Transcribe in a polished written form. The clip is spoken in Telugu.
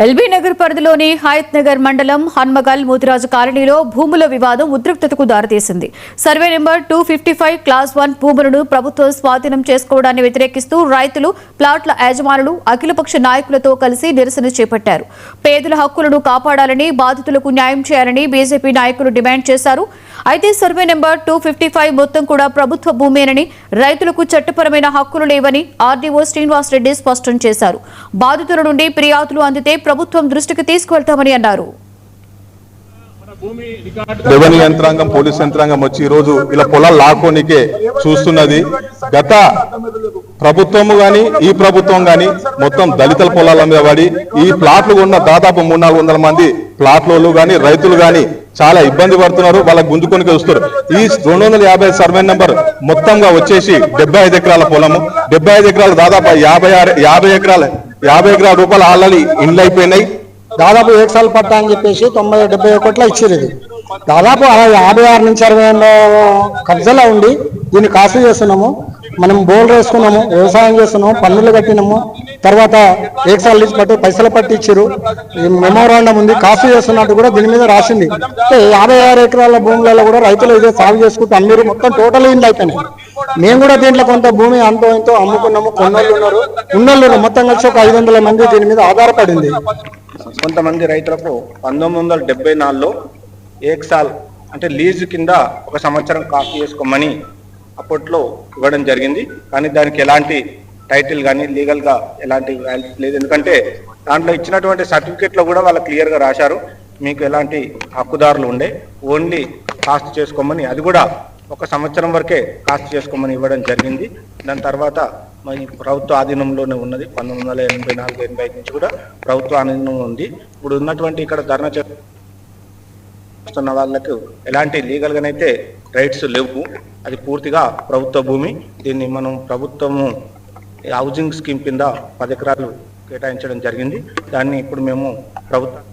ఎల్బీ నగర్ పరిధిలోని హయత్ నగర్ మండలం హన్మగల్ ముదిరాజు కాలనీలో భూముల వివాదం ఉద్రిక్తతకు దారితీసింది. సర్వే నెంబర్ 255 క్లాస్ 1 భూములను ప్రభుత్వం స్వాధీనం చేసుకోవడాన్ని వ్యతిరేకిస్తూ రైతులు, ప్లాట్ల యజమానులు అఖిలపక్ష నాయకులతో కలిసి నిరసన చేపట్టారు. పేదల హక్కులను కాపాడాలని, బాధితులకు న్యాయం చేయాలని బీజేపీ నాయకులు డిమాండ్ చేశారు. అయితే సర్వే నెంబర్ 255 మొత్తం కూడా ప్రభుత్వ భూమేనని, రైతులకు చట్టపరమైన హక్కులు లేవని ఆర్డీఓ శ్రీనివాసరెడ్డి స్పష్టం చేశారు. బాధితుల నుండి ఫిర్యాదులు అందితే ప్రభుత్వం దృష్టికి తీసుకువెళ్తామని అన్నారు. రెవెన్యూ యంత్రాంగం, పోలీస్ యంత్రాంగం వచ్చి ఈ రోజు ఇలా పొలాలు లాక్కోనికే చూస్తున్నది. గత ప్రభుత్వము గాని ఈ ప్రభుత్వం గాని మొత్తం దళితుల పొలాల మీద పడి ఈ ప్లాట్లు ఉన్న దాదాపు 300-400 మంది ప్లాట్లలో గాని రైతులు గాని చాలా ఇబ్బంది పడుతున్నారు. వాళ్ళకి గుంజుకొని వస్తారు. ఈ 250 సర్వే నెంబర్ మొత్తంగా వచ్చేసి 75 ఎకరాల పొలము, 75 ఎకరాలు దాదాపు 50 ఎకరాల రూపాయలు ఆల్రెడీ ఇండ్లు అయిపోయినాయి. దాదాపు 1 సార్లు పట్టా అని చెప్పేసి 90-70 కోట్ల ఇచ్చారు. ఇది దాదాపు 56 నుంచి 60 కబ్జాలో ఉండి దీన్ని కాసు చేస్తున్నాము. మనం బోర్లు వేసుకున్నాము, వ్యవసాయం చేస్తున్నాము, పన్నులు కట్టినాము. తర్వాత 1 సార్లు ఇచ్చి పట్టి పైసలు పట్టి ఇచ్చారు. మెమోరాండం ఉంది, కాసు చేస్తున్నట్టు కూడా దీని మీద రాసింది. 56 ఎకరాల భూములలో కూడా రైతులు ఇదే సాగు చేసుకుంటూ అమ్మిరు. మొత్తం టోటల్ ఇండ్లు అయిపోయినాయి. మేము కూడా దీంట్లో కొంత భూమి అంతో ఎంతో అమ్ముకున్నాము. ఉన్నోళ్ళు మొత్తం కలిసి ఒక 500 మంది దీని మీద ఆధారపడింది. కొంతమంది రైతులకు 1974లో 1 సాల్ అంటే లీజు కింద 1 సంవత్సరం కాపీ చేసుకోమని అప్పట్లో ఇవ్వడం జరిగింది. కానీ దానికి ఎలాంటి టైటిల్ కానీ లీగల్గా ఎలాంటి వాల్యూ లేదు. ఎందుకంటే దాంట్లో ఇచ్చినటువంటి సర్టిఫికేట్లో కూడా వాళ్ళు క్లియర్గా రాశారు, మీకు ఎలాంటి హక్కుదారులు ఉండే, ఓన్లీ కాస్ట్ చేసుకోమని, అది కూడా 1 సంవత్సరం వరకే కాస్ట్ చేసుకోమని ఇవ్వడం జరిగింది. దాని తర్వాత మరి ప్రభుత్వ ఆధీనంలోనే ఉన్నది. 1984-85 నుంచి కూడా ప్రభుత్వ ఆధీనంలో ఉంది. ఇప్పుడు ఉన్నటువంటి ఇక్కడ ధర్నా చేస్తున్న వాళ్ళకు ఎలాంటి లీగల్గానైతే రైట్స్ లేవు. అది పూర్తిగా ప్రభుత్వ భూమి. దీన్ని మనం ప్రభుత్వము హౌసింగ్ స్కీమ్ కింద 10 ఎకరాలు కేటాయించడం జరిగింది. దాన్ని ఇప్పుడు మేము ప్రభుత్వం